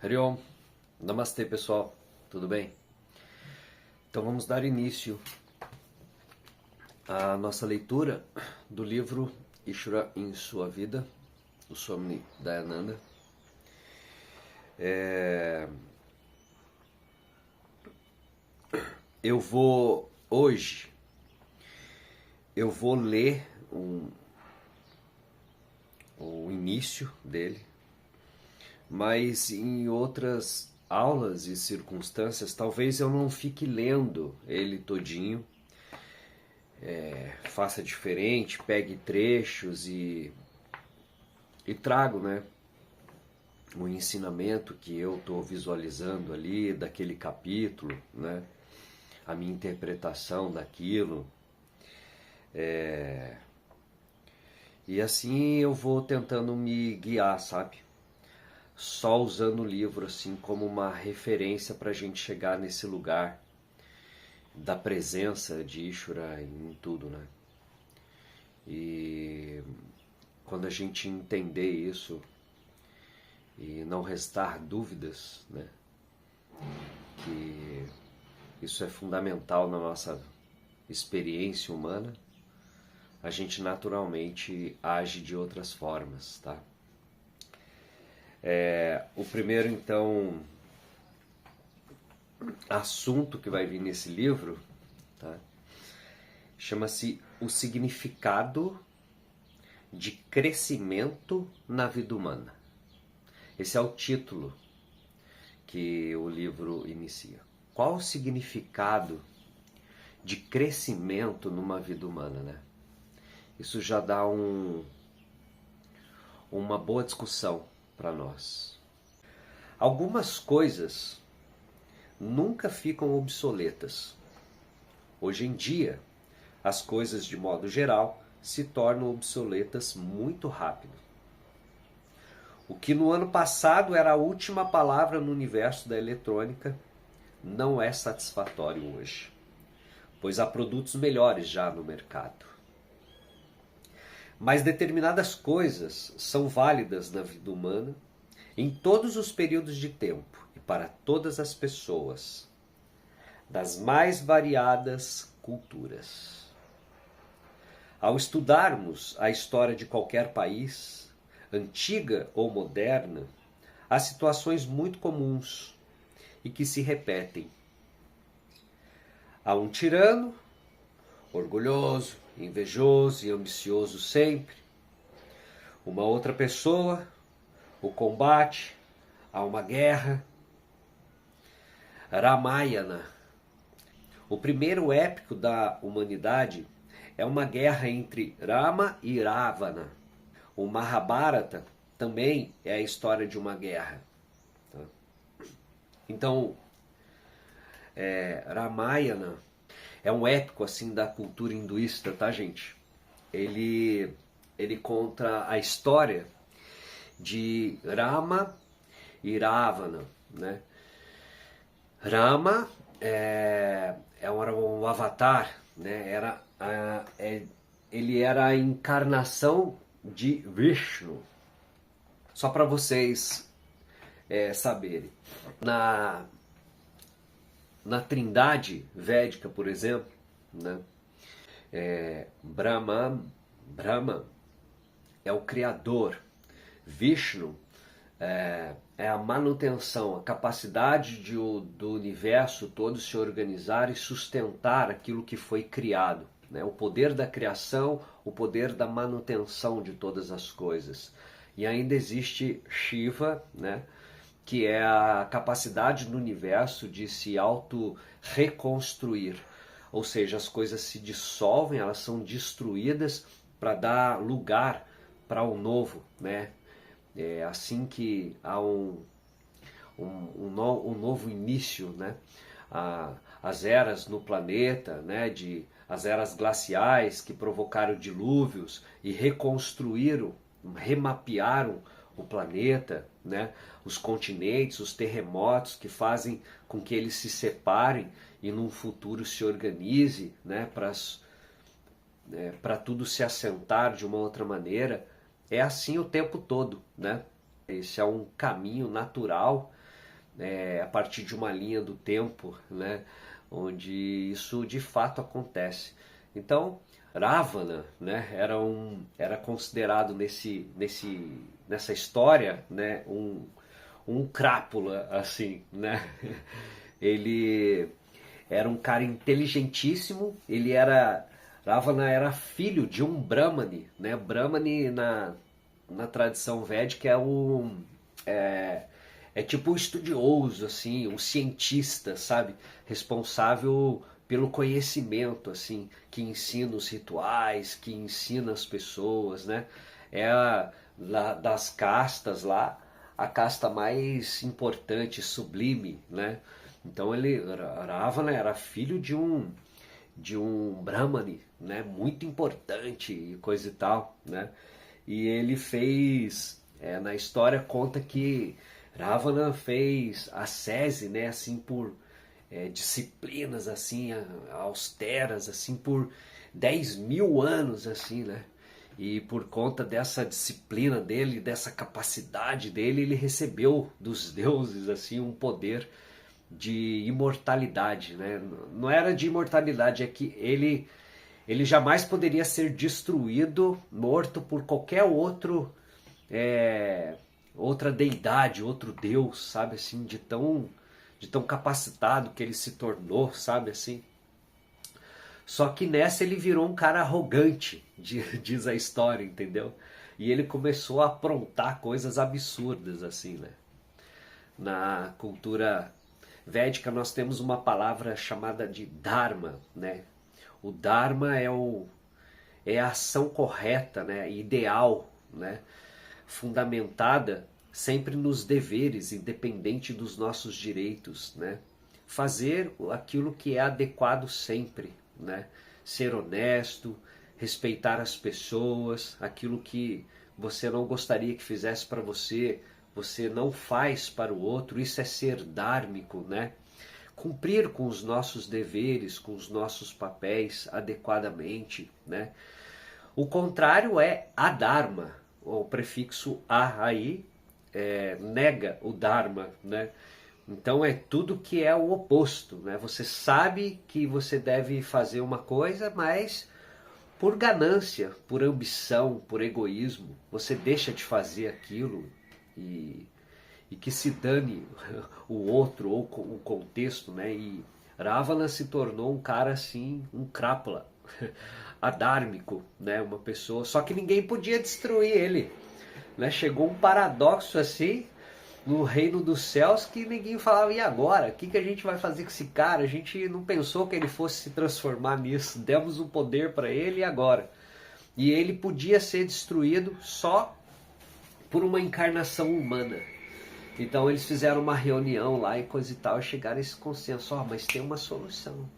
Hariom, Namastê pessoal, tudo bem? Então vamos dar início à nossa leitura do livro Ishvara em Sua Vida, do Swami Dayananda. Hoje eu vou ler o início dele, mas em outras aulas e circunstâncias talvez eu não fique lendo ele todinho, faça diferente, pegue trechos e trago, né, o ensinamento que eu estou visualizando ali daquele capítulo, né, a minha interpretação daquilo. E assim eu vou tentando me guiar, sabe? Só usando o livro assim como uma referência para a gente chegar nesse lugar da presença de Ishvara em tudo, né? E quando a gente entender isso e não restar dúvidas, né, que isso é fundamental na nossa experiência humana, a gente naturalmente age de outras formas, tá? O primeiro, então, assunto que vai vir nesse livro, tá, chama-se O Significado de Crescimento na Vida Humana. Esse é o título que o livro inicia. Qual o significado de crescimento numa vida humana, né? Isso já dá uma boa discussão para nós. Algumas coisas nunca ficam obsoletas. Hoje em dia, as coisas de modo geral se tornam obsoletas muito rápido. O que no ano passado era a última palavra no universo da eletrônica não é satisfatório hoje, pois há produtos melhores já no mercado. Mas determinadas coisas são válidas na vida humana em todos os períodos de tempo e para todas as pessoas, das mais variadas culturas. Ao estudarmos a história de qualquer país, antiga ou moderna, há situações muito comuns e que se repetem. Há um tirano, orgulhoso, invejoso e ambicioso sempre. Uma outra pessoa, o combate, há uma guerra. Ramayana, o primeiro épico da humanidade, é uma guerra entre Rama e Ravana. O Mahabharata também é a história de uma guerra. Então, Ramayana é um épico assim da cultura hinduísta, tá, gente? Ele conta a história de Rama e Ravana, né? Rama é um avatar, né? Ele era a encarnação de Vishnu. Só para vocês saberem. Na Trindade Védica, por exemplo, né, Brahma é o criador, Vishnu é a manutenção, a capacidade do universo todo se organizar e sustentar aquilo que foi criado, né, o poder da criação, o poder da manutenção de todas as coisas. E ainda existe Shiva, né, que é a capacidade do universo de se auto-reconstruir. Ou seja, as coisas se dissolvem, elas são destruídas para dar lugar para o novo, né? É assim que há um novo início, né? As eras no planeta, né? As eras glaciais que provocaram dilúvios e reconstruíram, remapearam o planeta, né? Os continentes, os terremotos que fazem com que eles se separem e num futuro se organize, né? Para tudo se assentar de uma outra maneira. É assim o tempo todo, né? Esse é um caminho natural a partir de uma linha do tempo, né, onde isso de fato acontece. Então, Ravana, né, era considerado nessa história, né, um crápula, assim, né? Ele era um cara inteligentíssimo, Ravana era filho de um Brahmani, né? Brahmani na tradição védica é, é tipo um estudioso, assim, um cientista, sabe? Responsável pelo conhecimento, assim, que ensina os rituais, que ensina as pessoas, né? Das castas lá, a casta mais importante, sublime, né? Então Ravana era filho de um Brahmani, né? Muito importante e coisa e tal, né? E ele fez, na história conta que Ravana fez ascese, né? Assim por disciplinas assim austeras, assim por 10.000 anos, assim, né? E por conta dessa disciplina dele, dessa capacidade dele, ele recebeu dos deuses assim um poder de imortalidade, né? Não era de imortalidade, é que ele jamais poderia ser destruído, morto por qualquer outra deidade, outro deus, sabe assim, de tão capacitado que ele se tornou, sabe assim. Só que nessa ele virou um cara arrogante, diz a história, entendeu? E ele começou a aprontar coisas absurdas, assim, né? Na cultura védica nós temos uma palavra chamada de Dharma, né? O Dharma é a ação correta, né? Ideal, né? Fundamentada sempre nos deveres, independente dos nossos direitos, né? Fazer aquilo que é adequado sempre, né? Ser honesto, respeitar as pessoas, aquilo que você não gostaria que fizesse para você, você não faz para o outro, isso é ser dármico, né? Cumprir com os nossos deveres, com os nossos papéis adequadamente, né? O contrário é adharma, o prefixo a aí nega o dharma, né? Então é tudo que é o oposto, né? Você sabe que você deve fazer uma coisa, mas por ganância, por ambição, por egoísmo, você deixa de fazer aquilo e, e que se dane o outro ou o contexto, né? E Ravana se tornou um cara assim, um crápula, adármico, né? Uma pessoa, só que ninguém podia destruir ele, né? Chegou um paradoxo assim no reino dos céus que ninguém falava, e agora? O que a gente vai fazer com esse cara? A gente não pensou que ele fosse se transformar nisso, demos o poder para ele e agora? E ele podia ser destruído só por uma encarnação humana. Então eles fizeram uma reunião lá e coisa e tal, e chegaram a esse consenso, mas tem uma solução.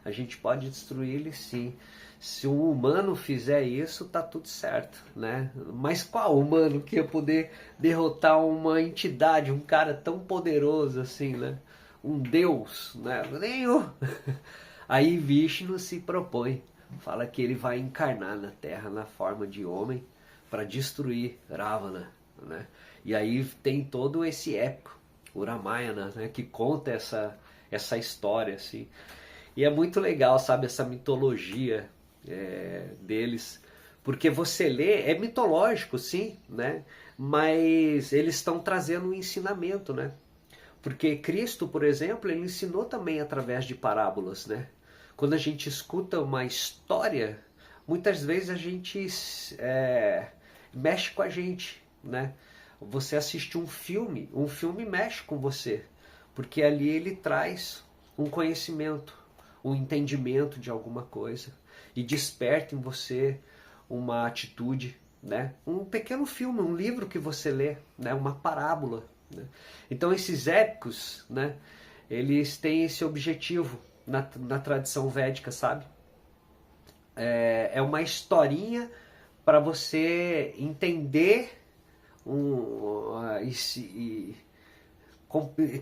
A gente pode destruir ele sim. Se um humano fizer isso, tá tudo certo, né? Mas qual humano que ia poder derrotar uma entidade, um cara tão poderoso assim, né? Um deus, né? Nenhum. Aí Vishnu se propõe, fala que ele vai encarnar na Terra na forma de homem para destruir Ravana, né? E aí tem todo esse épico, o Ramayana, né? Que conta essa história, assim. E é muito legal, sabe, essa mitologia deles, porque você lê, é mitológico sim, né? Mas eles estão trazendo um ensinamento, né? Porque Cristo, por exemplo, ele ensinou também através de parábolas, né? Quando a gente escuta uma história, muitas vezes a gente mexe com a gente, né? Você assiste um filme mexe com você, porque ali ele traz um conhecimento, um entendimento de alguma coisa e desperta em você uma atitude, né? Um pequeno filme, um livro que você lê, né? Uma parábola, né? Então esses épicos, né? Eles têm esse objetivo na tradição védica, sabe? É uma historinha para você entender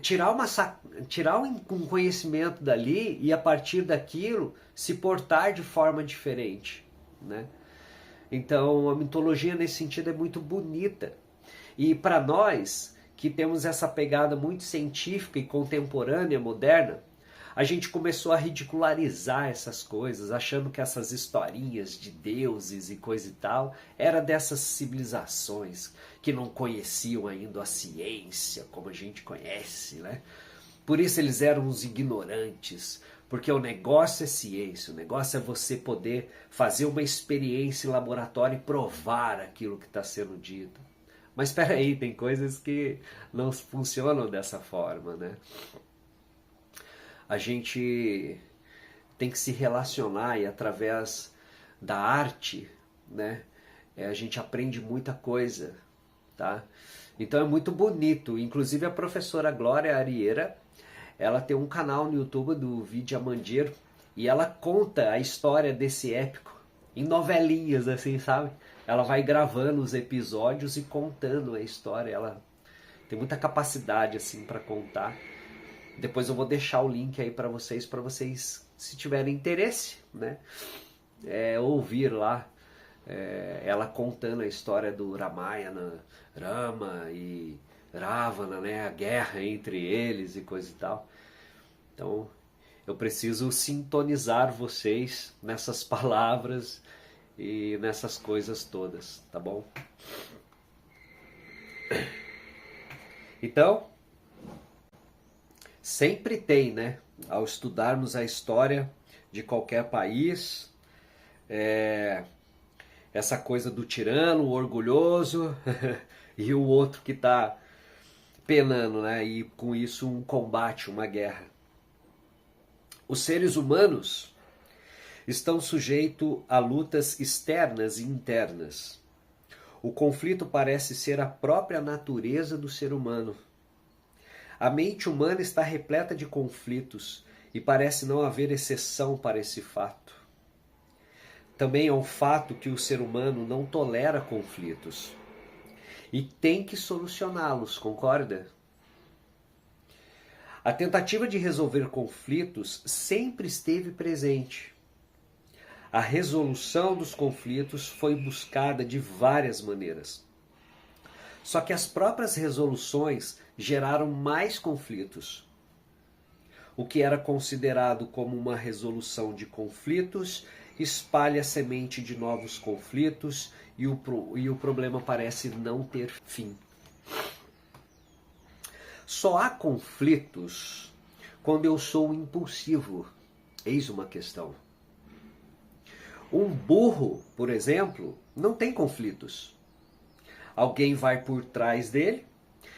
tirar um conhecimento dali e a partir daquilo se portar de forma diferente, né? Então a mitologia nesse sentido é muito bonita. E para nós que temos essa pegada muito científica e contemporânea, moderna, a gente começou a ridicularizar essas coisas, achando que essas historinhas de deuses e coisa e tal era dessas civilizações que não conheciam ainda a ciência como a gente conhece, né? Por isso eles eram os ignorantes, porque o negócio é ciência, o negócio é você poder fazer uma experiência em laboratório e provar aquilo que está sendo dito. Mas espera aí, tem coisas que não funcionam dessa forma, né? A gente tem que se relacionar e através da arte, né, a gente aprende muita coisa, tá? Então é muito bonito. Inclusive a professora Glória Arieira, ela tem um canal no YouTube do Vídeo Amandir e ela conta a história desse épico em novelinhas, assim, sabe? Ela vai gravando os episódios e contando a história. Ela tem muita capacidade assim para contar. Depois eu vou deixar o link aí para vocês, se tiverem interesse, né, ouvir lá ela contando a história do Ramayana, Rama e Ravana, né, a guerra entre eles e coisa e tal. Então eu preciso sintonizar vocês nessas palavras e nessas coisas todas, tá bom? Então, sempre tem, né, ao estudarmos a história de qualquer país, essa coisa do tirano, o orgulhoso, e o outro que está penando, né, e com isso um combate, uma guerra. Os seres humanos estão sujeitos a lutas externas e internas. O conflito parece ser a própria natureza do ser humano. A mente humana está repleta de conflitos e parece não haver exceção para esse fato. Também é um fato que o ser humano não tolera conflitos e tem que solucioná-los, concorda? A tentativa de resolver conflitos sempre esteve presente. A resolução dos conflitos foi buscada de várias maneiras. Só que as próprias resoluções geraram mais conflitos. O que era considerado como uma resolução de conflitos espalha a semente de novos conflitos e o problema parece não ter fim. Só há conflitos quando eu sou impulsivo. Eis uma questão. Um burro, por exemplo, não tem conflitos. Alguém vai por trás dele.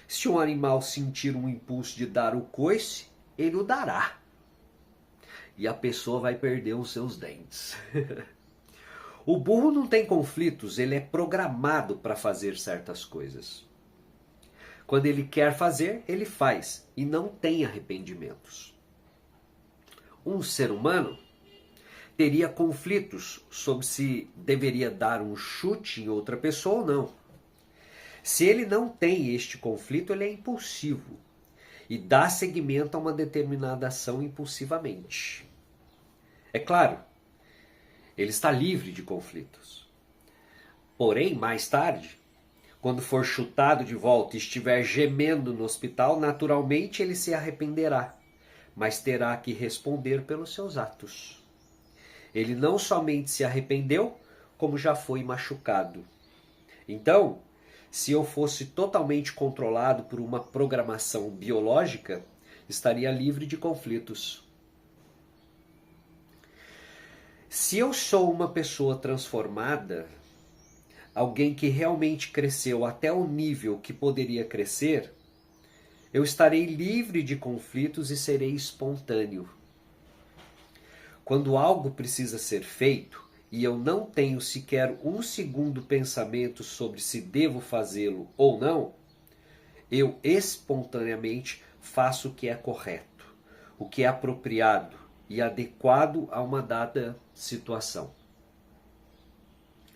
Se um animal sentir um impulso de dar o coice, ele o dará. E a pessoa vai perder os seus dentes. O burro não tem conflitos, ele é programado para fazer certas coisas. Quando ele quer fazer, ele faz e não tem arrependimentos. Um ser humano teria conflitos sobre se deveria dar um chute em outra pessoa ou não. Se ele não tem este conflito, ele é impulsivo e dá seguimento a uma determinada ação impulsivamente. É claro, ele está livre de conflitos. Porém, mais tarde, quando for chutado de volta e estiver gemendo no hospital, naturalmente ele se arrependerá, mas terá que responder pelos seus atos. Ele não somente se arrependeu, como já foi machucado. Então, se eu fosse totalmente controlado por uma programação biológica, estaria livre de conflitos. Se eu sou uma pessoa transformada, alguém que realmente cresceu até o nível que poderia crescer, eu estarei livre de conflitos e serei espontâneo. Quando algo precisa ser feito e eu não tenho sequer um segundo pensamento sobre se devo fazê-lo ou não, eu espontaneamente faço o que é correto, o que é apropriado e adequado a uma dada situação.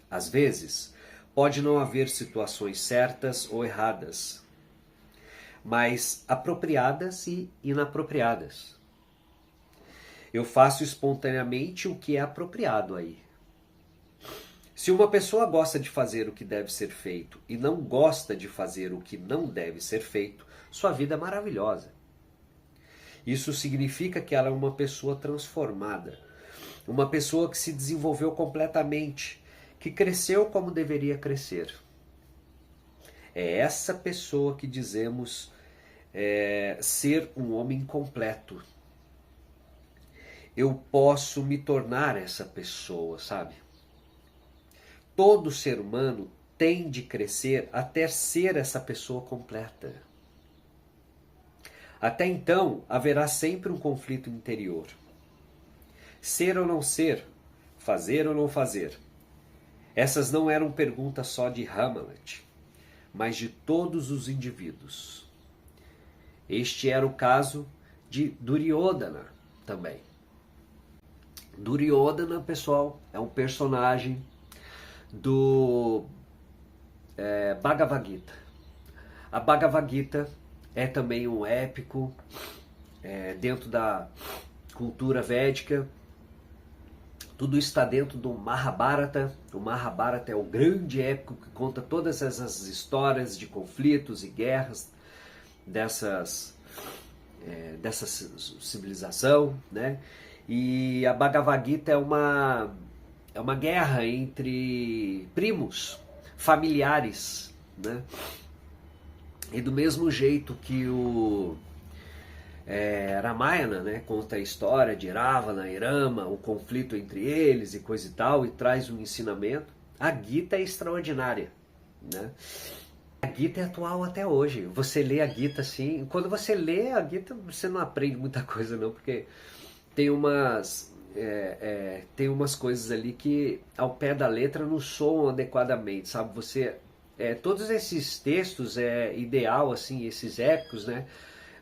Às vezes, pode não haver situações certas ou erradas, mas apropriadas e inapropriadas. Eu faço espontaneamente o que é apropriado aí. Se uma pessoa gosta de fazer o que deve ser feito e não gosta de fazer o que não deve ser feito, sua vida é maravilhosa. Isso significa que ela é uma pessoa transformada, uma pessoa que se desenvolveu completamente, que cresceu como deveria crescer. É essa pessoa que dizemos ser um homem completo. Eu posso me tornar essa pessoa, sabe? Todo ser humano tem de crescer até ser essa pessoa completa. Até então, haverá sempre um conflito interior. Ser ou não ser, fazer ou não fazer. Essas não eram perguntas só de Hamlet, mas de todos os indivíduos. Este era o caso de Duryodhana também. Duryodhana, pessoal, é um personagem do Bhagavad Gita. A Bhagavad Gita é também um épico dentro da cultura védica. Tudo está dentro do Mahabharata. O Mahabharata é o grande épico que conta todas essas histórias de conflitos e guerras dessa civilização, né? E a Bhagavad Gita é uma guerra entre primos, familiares, né? E do mesmo jeito que o Ramayana, né, conta a história de Ravana e Rama, o conflito entre eles e coisa e tal, e traz um ensinamento, a Gita é extraordinária, né? A Gita é atual até hoje. Você lê a Gita assim, quando você lê a Gita, você não aprende muita coisa não, porque tem umas coisas ali que ao pé da letra não soam adequadamente, sabe? Todos esses textos é ideal, assim, esses épicos, né?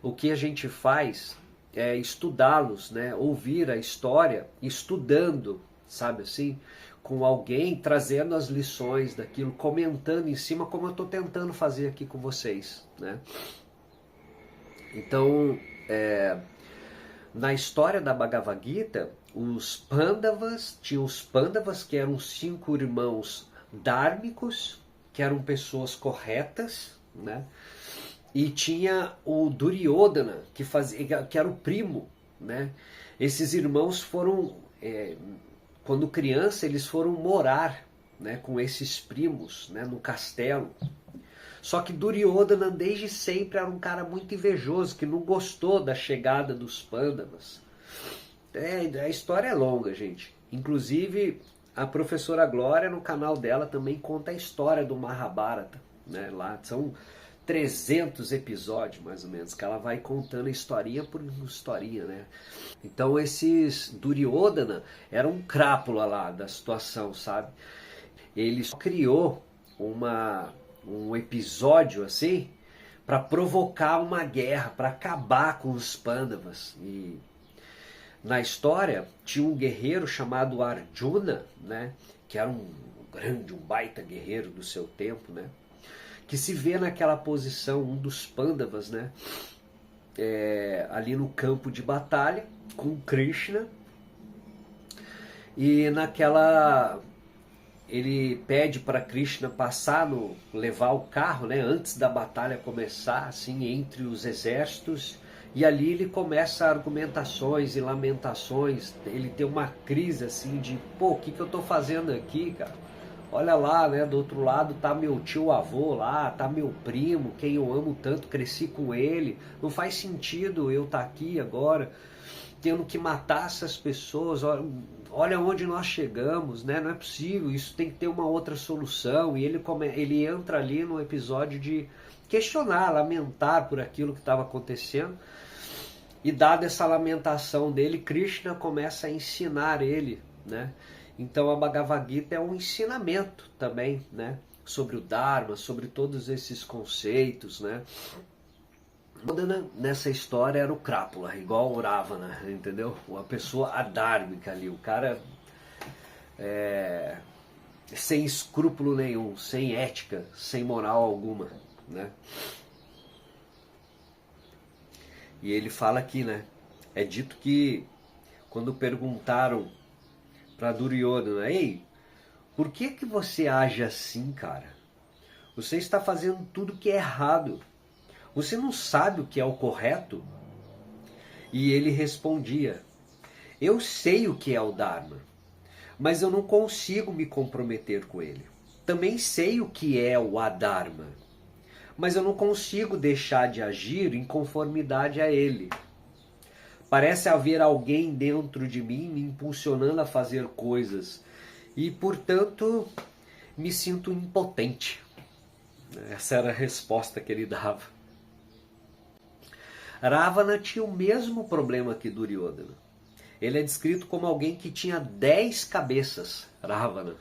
O que a gente faz é estudá-los, né? Ouvir a história, estudando, sabe assim? Com alguém, trazendo as lições daquilo, comentando em cima, como eu estou tentando fazer aqui com vocês, né? Então, na história da Bhagavad Gita, tinha os Pandavas, que eram 5 irmãos dármicos, que eram pessoas corretas, né? E tinha o Duryodhana, que era o primo, né? Esses irmãos foram, quando criança, eles foram morar, né, com esses primos, né, no castelo. Só que Duryodhana desde sempre era um cara muito invejoso, que não gostou da chegada dos Pandavas. A história é longa, gente. Inclusive, a professora Glória, no canal dela, também conta a história do Mahabharata, né? Lá são 300 episódios, mais ou menos, que ela vai contando historinha por historinha, né? Então esses Duryodhana era um crápula lá da situação, sabe? Ele só criou um episódio assim para provocar uma guerra, para acabar com os Pandavas. E na história tinha um guerreiro chamado Arjuna, né? Que era um baita guerreiro do seu tempo, né? Que se vê naquela posição, um dos Pandavas, né? Ali no campo de batalha, com Krishna. E ele pede para Krishna levar o carro, né? Antes da batalha começar, assim, entre os exércitos. E ali ele começa argumentações e lamentações. Ele tem uma crise assim de, pô, o que eu tô fazendo aqui, cara? Olha lá, né, do outro lado tá meu tio avô lá, tá meu primo, quem eu amo tanto, cresci com ele. Não faz sentido eu estar aqui agora, tendo que matar essas pessoas. Olha onde nós chegamos, né? Não é possível, isso tem que ter uma outra solução. E ele entra ali no episódio de questionar, lamentar por aquilo que estava acontecendo. E dada essa lamentação dele, Krishna começa a ensinar ele, né? Então a Bhagavad Gita é um ensinamento também, né? Sobre o Dharma, sobre todos esses conceitos, né? Nessa história era o crápula, igual o Ravana, entendeu? Uma pessoa adármica ali, o cara sem escrúpulo nenhum, sem ética, sem moral alguma, né? E ele fala aqui, né? É dito que quando perguntaram para Duryodhana, ei, Por que que você age assim, cara? Você está fazendo tudo que é errado. Você não sabe o que é o correto? E ele respondia: eu sei o que é o Dharma, mas eu não consigo me comprometer com ele. Também sei o que é o Adharma, mas eu não consigo deixar de agir em conformidade a ele. Parece haver alguém dentro de mim me impulsionando a fazer coisas e, portanto, me sinto impotente. Essa era a resposta que ele dava. Ravana tinha o mesmo problema que Duryodhana. Ele é descrito como alguém que tinha 10 cabeças, Ravana.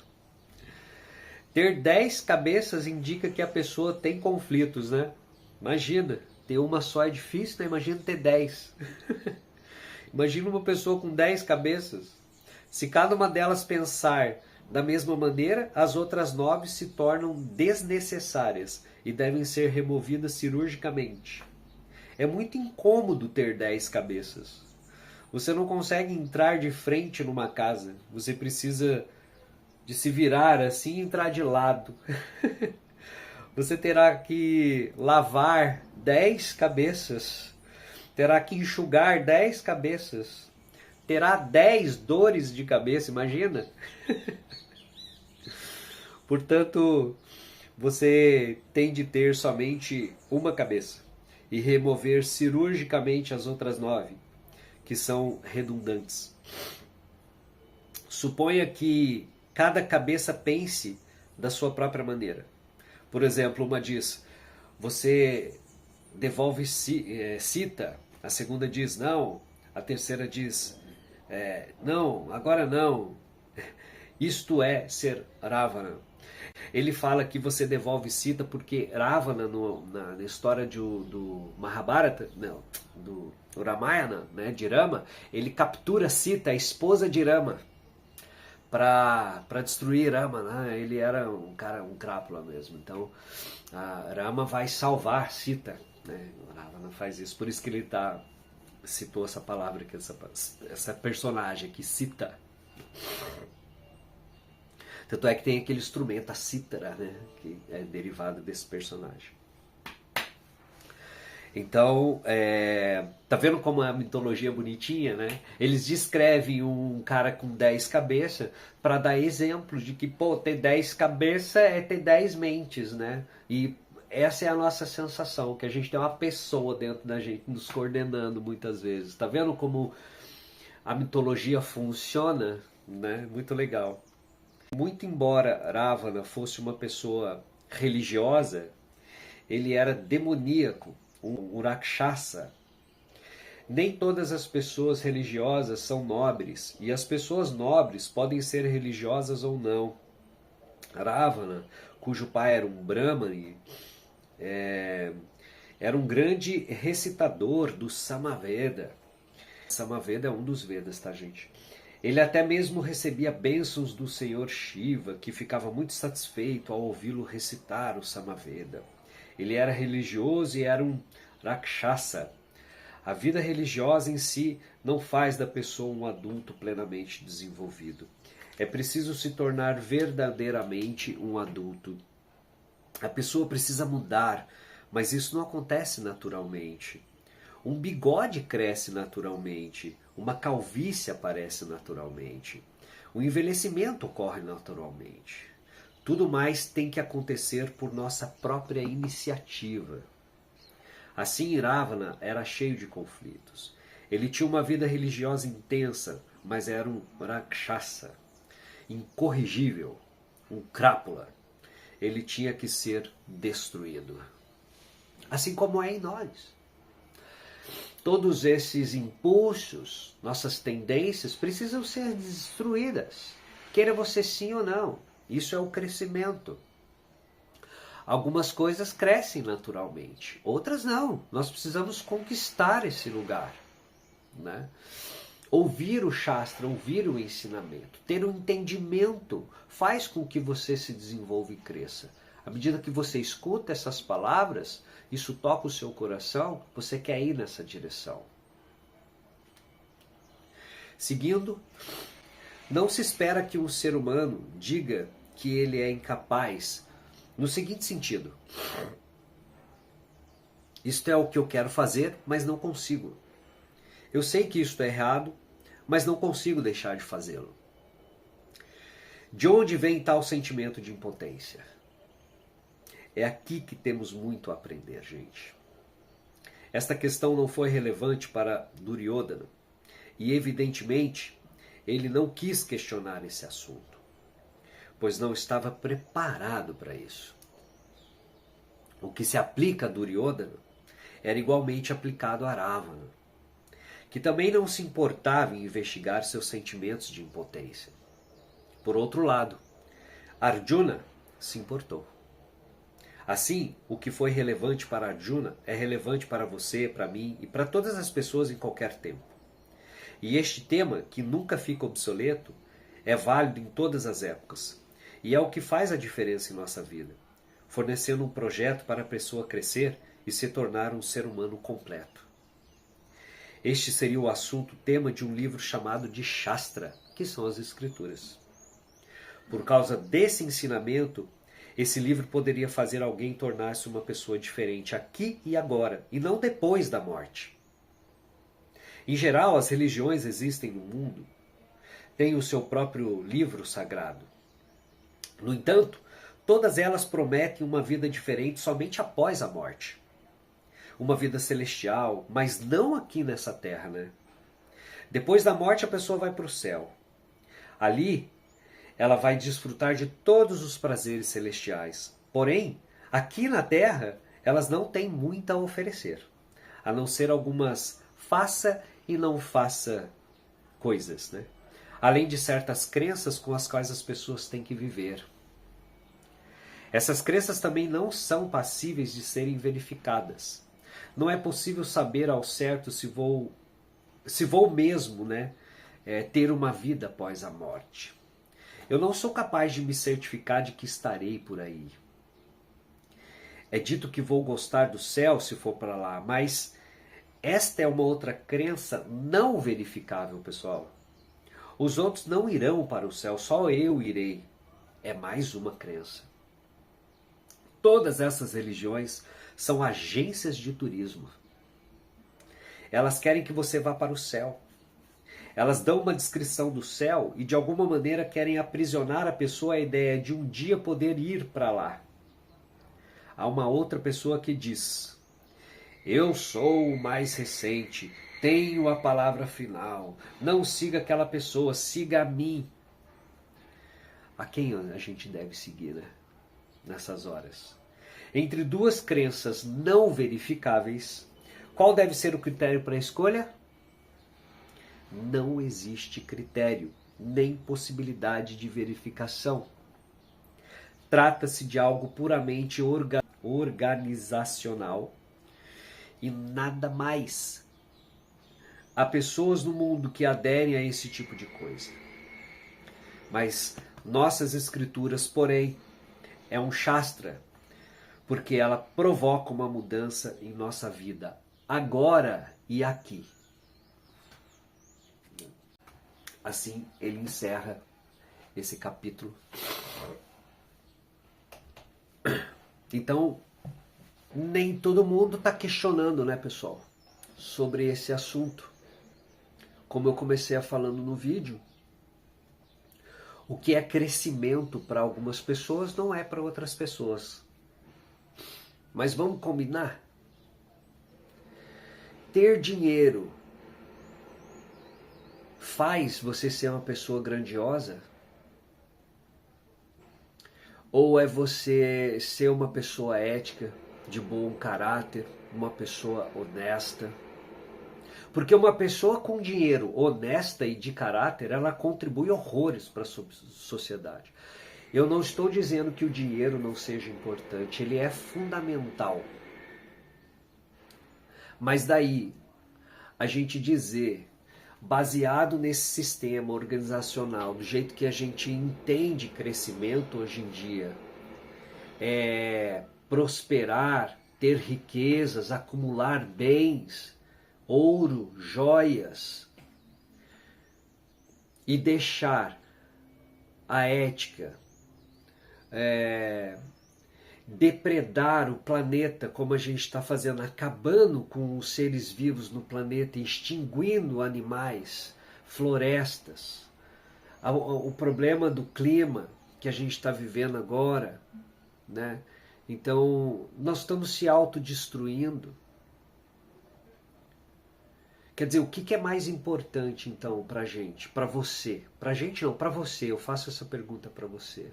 Ter 10 cabeças indica que a pessoa tem conflitos, né? Imagina, ter uma só é difícil, né? Imagina ter 10. Imagina uma pessoa com 10 cabeças. Se cada uma delas pensar da mesma maneira, as outras 9 se tornam desnecessárias e devem ser removidas cirurgicamente. É muito incômodo ter 10 cabeças. Você não consegue entrar de frente numa casa. Você precisa de se virar assim e entrar de lado. Você terá que lavar 10 cabeças. Terá que enxugar 10 cabeças. Terá 10 dores de cabeça, imagina? Portanto, você tem de ter somente uma cabeça e remover cirurgicamente as outras 9, que são redundantes. Suponha que cada cabeça pense da sua própria maneira. Por exemplo, uma diz: você devolve Sita. A segunda diz: não. A terceira diz: não, agora não. Isto é ser Ravana. Ele fala que você devolve Sita porque Ravana, na história do Mahabharata, não, do Ramayana, né, de Rama, ele captura Sita, a esposa de Rama, para destruir Rama, né? Ele era um crápula mesmo. Então, Rama vai salvar Sita, né? Ravana faz isso, por isso que ele citou essa palavra aqui, essa personagem aqui, Sita. Tanto é que tem aquele instrumento, a cítara, né? Que é derivado desse personagem. Então, tá vendo como a mitologia é bonitinha, né? Eles descrevem um cara com 10 cabeças para dar exemplo de que, pô, ter 10 cabeças é ter 10 mentes, né? E essa é a nossa sensação, que a gente tem uma pessoa dentro da gente nos coordenando muitas vezes. Tá vendo como a mitologia funciona, né? Muito legal. Muito embora Ravana fosse uma pessoa religiosa, ele era demoníaco, um Rakshasa. Nem todas as pessoas religiosas são nobres, e as pessoas nobres podem ser religiosas ou não. Ravana, cujo pai era um Brahmane, era um grande recitador do Samaveda. Samaveda é um dos Vedas, tá, gente? Ele até mesmo recebia bênçãos do Senhor Shiva, que ficava muito satisfeito ao ouvi-lo recitar o Samaveda. Ele era religioso e era um Rakshasa. A vida religiosa em si não faz da pessoa um adulto plenamente desenvolvido. É preciso se tornar verdadeiramente um adulto. A pessoa precisa mudar, mas isso não acontece naturalmente. Um bigode cresce naturalmente, uma calvície aparece naturalmente, o envelhecimento ocorre naturalmente. Tudo mais tem que acontecer por nossa própria iniciativa. Assim, Ravana era cheio de conflitos. Ele tinha uma vida religiosa intensa, mas era um Rakshasa, incorrigível, um crápula. Ele tinha que ser destruído. Assim como é em nós. Todos esses impulsos, nossas tendências, precisam ser destruídas. Queira você sim ou não. Isso é o crescimento. Algumas coisas crescem naturalmente, outras não. Nós precisamos conquistar esse lugar, né? Ouvir o Shastra, ouvir o ensinamento, ter um entendimento, faz com que você se desenvolva e cresça. À medida que você escuta essas palavras, isso toca o seu coração, você quer ir nessa direção. Seguindo, não se espera que um ser humano diga que ele é incapaz no seguinte sentido: isto é o que eu quero fazer, mas não consigo. Eu sei que isto é errado, mas não consigo deixar de fazê-lo. De onde vem tal sentimento de impotência? É aqui que temos muito a aprender, gente. Esta questão não foi relevante para Duryodhana e, evidentemente, ele não quis questionar esse assunto, pois não estava preparado para isso. O que se aplica a Duryodhana era igualmente aplicado a Ravana, que também não se importava em investigar seus sentimentos de impotência. Por outro lado, Arjuna se importou. Assim, o que foi relevante para Arjuna é relevante para você, para mim e para todas as pessoas em qualquer tempo. E este tema, que nunca fica obsoleto, é válido em todas as épocas. E é o que faz a diferença em nossa vida, fornecendo um projeto para a pessoa crescer e se tornar um ser humano completo. Este seria o assunto tema de um livro chamado de Shastra, que são as Escrituras. Por causa desse ensinamento, esse livro poderia fazer alguém tornar-se uma pessoa diferente aqui e agora, e não depois da morte. Em geral, as religiões existem no mundo, têm o seu próprio livro sagrado. No entanto, todas elas prometem uma vida diferente somente após a morte. Uma vida celestial, mas não aqui nessa terra, né? Depois da morte, a pessoa vai para o céu. Ali, ela vai desfrutar de todos os prazeres celestiais. Porém, aqui na Terra, elas não têm muito a oferecer, a não ser algumas faça e não faça coisas, né? Além de certas crenças com as quais as pessoas têm que viver. Essas crenças também não são passíveis de serem verificadas. Não é possível saber ao certo se vou mesmo, né, ter uma vida após a morte. Eu não sou capaz de me certificar de que estarei por aí. É dito que vou gostar do céu se for para lá, mas esta é uma outra crença não verificável, pessoal. Os outros não irão para o céu, só eu irei. É mais uma crença. Todas essas religiões são agências de turismo. Elas querem que você vá para o céu. Elas dão uma descrição do céu e de alguma maneira querem aprisionar a pessoa à ideia de um dia poder ir para lá. Há uma outra pessoa que diz: eu sou o mais recente, tenho a palavra final, não siga aquela pessoa, siga a mim. A quem a gente deve seguir, né? Nessas horas? Entre duas crenças não verificáveis, qual deve ser o critério para a escolha? Não existe critério, nem possibilidade de verificação. Trata-se de algo puramente organizacional e nada mais. Há pessoas no mundo que aderem a esse tipo de coisa. Mas nossas escrituras, porém, é um Shastra, porque ela provoca uma mudança em nossa vida, agora e aqui. Assim, ele encerra esse capítulo. Então, nem todo mundo está questionando, né, pessoal, sobre esse assunto. Como eu comecei a falando no vídeo, o que é crescimento para algumas pessoas não é para outras pessoas. Mas vamos combinar? Ter dinheiro faz você ser uma pessoa grandiosa? Ou é você ser uma pessoa ética, de bom caráter, uma pessoa honesta? Porque uma pessoa com dinheiro honesta e de caráter, ela contribui horrores para a sociedade. Eu não estou dizendo que o dinheiro não seja importante, ele é fundamental. Mas daí, a gente dizer, baseado nesse sistema organizacional, do jeito que a gente entende crescimento hoje em dia, prosperar, ter riquezas, acumular bens, ouro, joias, e deixar a ética, depredar o planeta como a gente está fazendo, acabando com os seres vivos no planeta, extinguindo animais, florestas, o problema do clima que a gente está vivendo agora, né? Então, nós estamos se autodestruindo. Quer dizer, o que é mais importante então para a gente, para você? Para a gente não, para você, eu faço essa pergunta para você.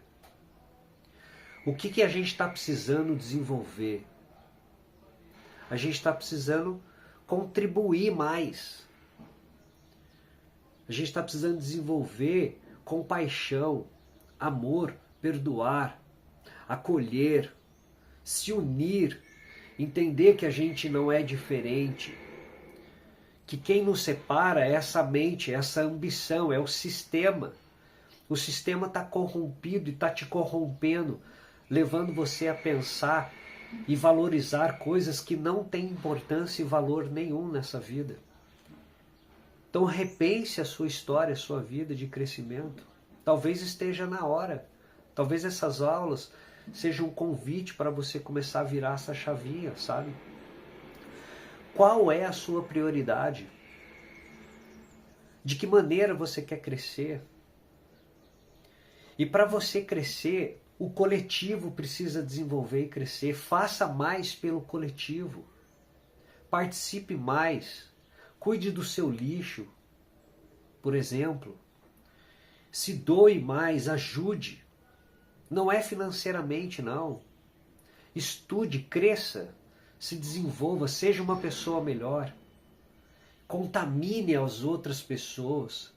O que a gente está precisando desenvolver? A gente está precisando contribuir mais. A gente está precisando desenvolver compaixão, amor, perdoar, acolher, se unir, entender que a gente não é diferente, que quem nos separa é essa mente, é essa ambição, é o sistema. O sistema está corrompido e está te corrompendo, levando você a pensar e valorizar coisas que não têm importância e valor nenhum nessa vida. Então repense a sua história, a sua vida de crescimento. Talvez esteja na hora. Talvez essas aulas sejam um convite para você começar a virar essa chavinha, sabe? Qual é a sua prioridade? De que maneira você quer crescer? E para você crescer, o coletivo precisa desenvolver e crescer. Faça mais pelo coletivo. Participe mais. Cuide do seu lixo, por exemplo. Se doe mais, ajude. Não é financeiramente, não. Estude, cresça, se desenvolva, seja uma pessoa melhor. Contamine as outras pessoas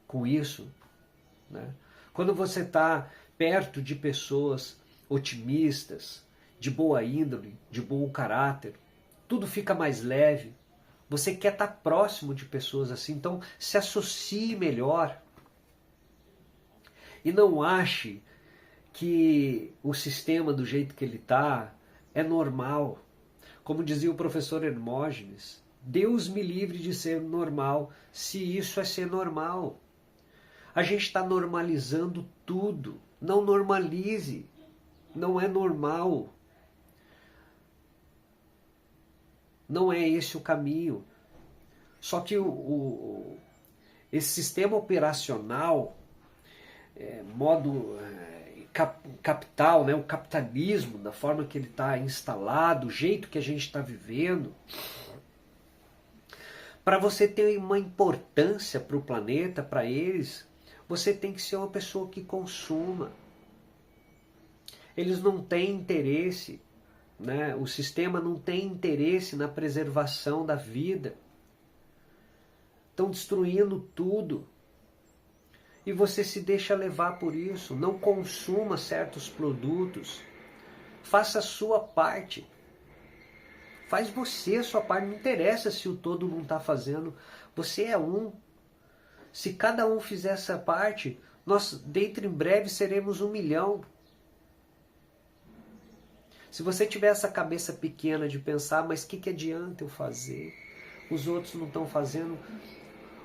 com isso, né? Quando você está perto de pessoas otimistas, de boa índole, de bom caráter, tudo fica mais leve. Você quer estar próximo de pessoas assim, então se associe melhor. E não ache que o sistema do jeito que ele está é normal. Como dizia o professor Hermógenes, Deus me livre de ser normal, se isso é ser normal. A gente está normalizando tudo. Não normalize. Não é normal. Não é esse o caminho. Só que esse sistema operacional, capital, né, o capitalismo, da forma que ele está instalado, o jeito que a gente está vivendo, para você ter uma importância para o planeta, para eles, você tem que ser uma pessoa que consuma. Eles não têm interesse, né? O sistema não tem interesse na preservação da vida. Estão destruindo tudo. E você se deixa levar por isso. Não consuma certos produtos. Faça a sua parte. Faz você a sua parte. Não interessa se o todo não está fazendo. Você é um. Se cada um fizer essa parte, nós dentro em breve seremos 1 milhão. Se você tiver essa cabeça pequena de pensar, mas que adianta eu fazer? Os outros não estão fazendo.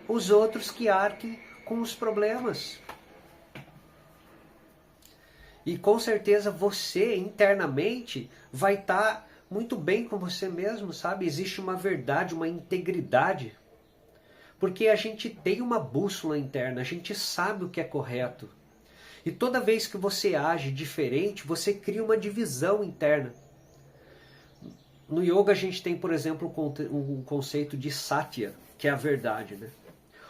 Os outros que arquem com os problemas. E com certeza você internamente vai estar muito bem com você mesmo, sabe? Existe uma verdade, uma integridade. Porque a gente tem uma bússola interna, a gente sabe o que é correto. E toda vez que você age diferente, você cria uma divisão interna. No yoga a gente tem, por exemplo, um conceito de satya, que é a verdade, né?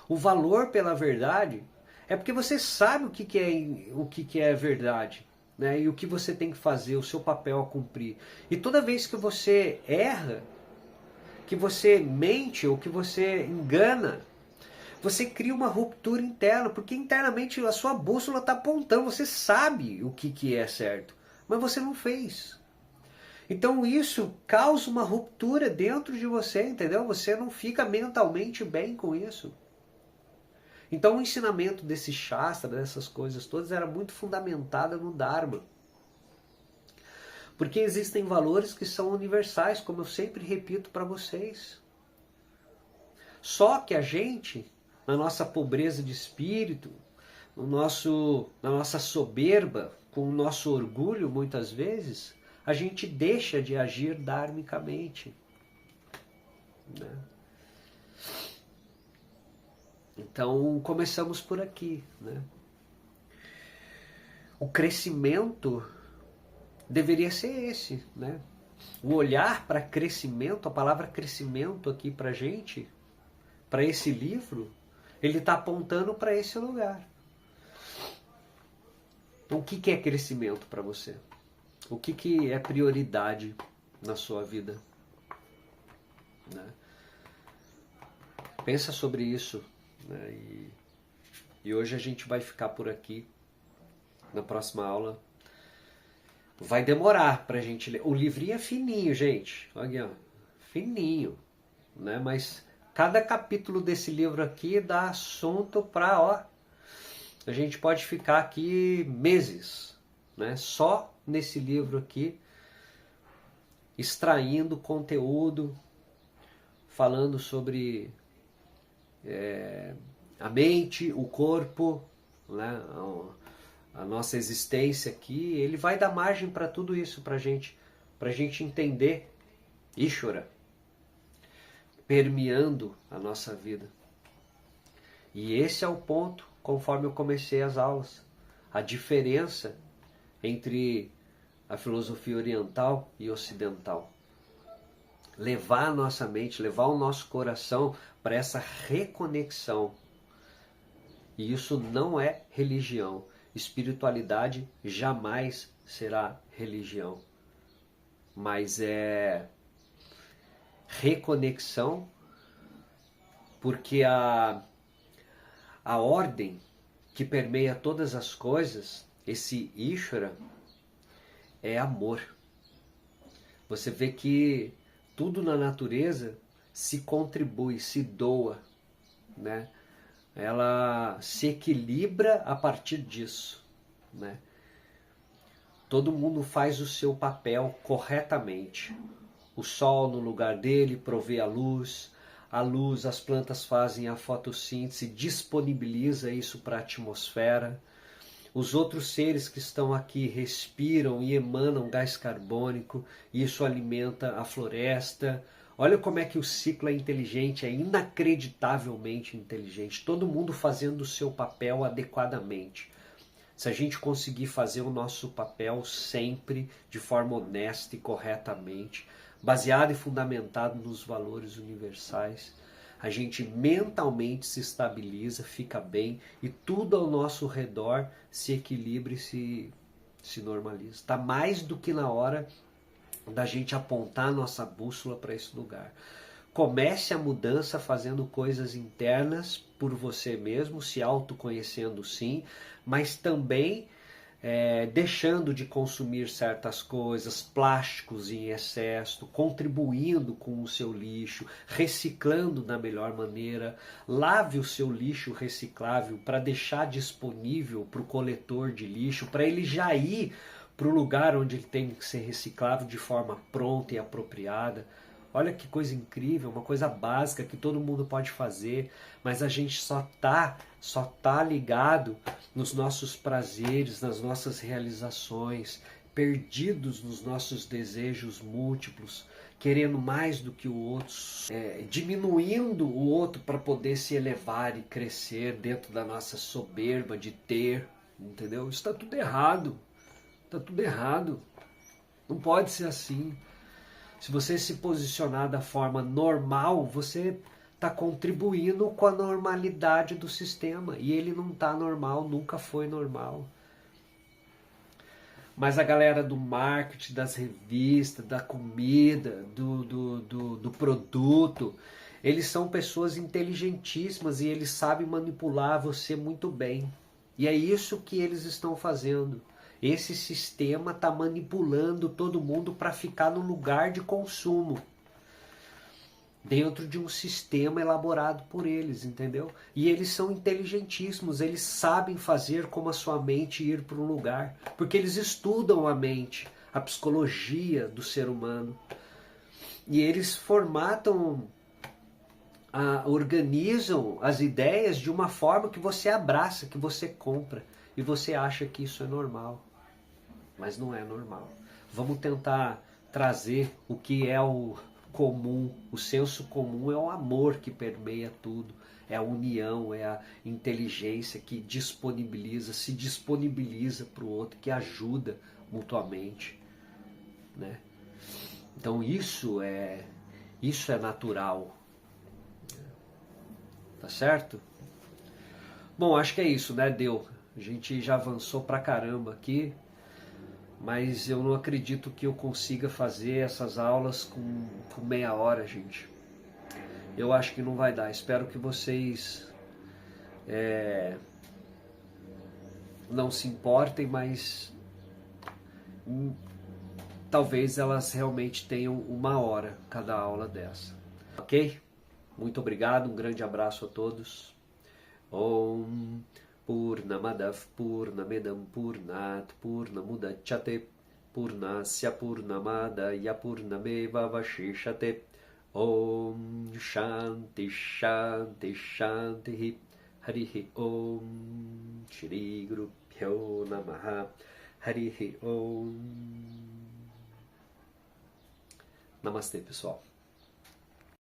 O valor pela verdade é porque você sabe o que é verdade, né? E o que você tem que fazer, o seu papel a cumprir. E toda vez que você erra, que você mente ou que você engana, você cria uma ruptura interna, porque internamente a sua bússola está apontando, você sabe o que é certo, mas você não fez. Então isso causa uma ruptura dentro de você, entendeu? Você não fica mentalmente bem com isso. Então o ensinamento desse Shastra, dessas coisas todas, era muito fundamentado no Dharma. Porque existem valores que são universais, como eu sempre repito para vocês. Só que a gente, na nossa pobreza de espírito, na nossa soberba, com o nosso orgulho, muitas vezes, a gente deixa de agir dharmicamente, né? Então, começamos por aqui, né? O crescimento deveria ser esse, né? O olhar para crescimento, a palavra crescimento aqui para gente, para esse livro, ele está apontando para esse lugar. Então, o que é crescimento para você? O que é prioridade na sua vida? Né? Pensa sobre isso, né? E hoje a gente vai ficar por aqui. Na próxima aula vai demorar pra gente ler. O livrinho é fininho, gente. Olha, fininho, né? Mas cada capítulo desse livro aqui dá assunto pra, ó, a gente pode ficar aqui meses, né? Só nesse livro aqui, extraindo conteúdo, falando sobre a mente, o corpo, né? A nossa existência aqui, ele vai dar margem para tudo isso pra gente entender Ishvara permeando a nossa vida. E esse é o ponto, conforme eu comecei as aulas, a diferença entre a filosofia oriental e ocidental. Levar a nossa mente, levar o nosso coração para essa reconexão. E isso não é religião. Espiritualidade jamais será religião, mas é reconexão, porque a ordem que permeia todas as coisas, esse Ishvara, é amor. Você vê que tudo na natureza se contribui, se doa, né? Ela se equilibra a partir disso, né? Todo mundo faz o seu papel corretamente. O sol no lugar dele provê a luz, as plantas fazem a fotossíntese, disponibiliza isso para a atmosfera. Os outros seres que estão aqui respiram e emanam gás carbônico, e isso alimenta a floresta. Olha como é que o ciclo é inteligente, é inacreditavelmente inteligente. Todo mundo fazendo o seu papel adequadamente. Se a gente conseguir fazer o nosso papel sempre de forma honesta e corretamente, baseado e fundamentado nos valores universais, a gente mentalmente se estabiliza, fica bem e tudo ao nosso redor se equilibra e se normaliza. Está mais do que na hora da gente apontar a nossa bússola para esse lugar. Comece a mudança fazendo coisas internas por você mesmo, se autoconhecendo sim, mas também deixando de consumir certas coisas, plásticos em excesso, contribuindo com o seu lixo, reciclando da melhor maneira. Lave o seu lixo reciclável para deixar disponível para o coletor de lixo, para ele já ir para o lugar onde ele tem que ser reciclado de forma pronta e apropriada. Olha que coisa incrível, uma coisa básica que todo mundo pode fazer, mas a gente só tá ligado nos nossos prazeres, nas nossas realizações, perdidos nos nossos desejos múltiplos, querendo mais do que o outro, diminuindo o outro para poder se elevar e crescer dentro da nossa soberba de ter, entendeu? Isso está tudo errado. Está tudo errado. Não pode ser assim. Se você se posicionar da forma normal, você está contribuindo com a normalidade do sistema. E ele não está normal, nunca foi normal. Mas a galera do marketing, das revistas, da comida, do produto, eles são pessoas inteligentíssimas e eles sabem manipular você muito bem. E é isso que eles estão fazendo. Esse sistema está manipulando todo mundo para ficar no lugar de consumo. Dentro de um sistema elaborado por eles, entendeu? E eles são inteligentíssimos, eles sabem fazer como a sua mente ir para um lugar. Porque eles estudam a mente, a psicologia do ser humano. E eles formatam, organizam as ideias de uma forma que você abraça, que você compra. E você acha que isso é normal. mas não é normal. Vamos tentar trazer o que é o comum, o senso comum é o amor que permeia tudo, é a união, é a inteligência que disponibiliza, se disponibiliza para o outro, que ajuda mutuamente, né? Então isso é natural, tá certo? Bom, acho que é isso, né? Deu. A gente já avançou pra caramba aqui, mas eu não acredito que eu consiga fazer essas aulas com meia hora, gente. Eu acho que não vai dar. Espero que vocês não se importem, mas talvez elas realmente tenham uma hora cada aula dessa. Ok? Muito obrigado, um grande abraço a todos. Om Purnamadav Purnamidam Purnat Purnamudachyate Purnasya Purnamadaya Purnameva Vashishate. Om Shanti Shanti Shanti Harihi Om Shri Guru Pyo Namaha Harihi Om. Namastê, pessoal.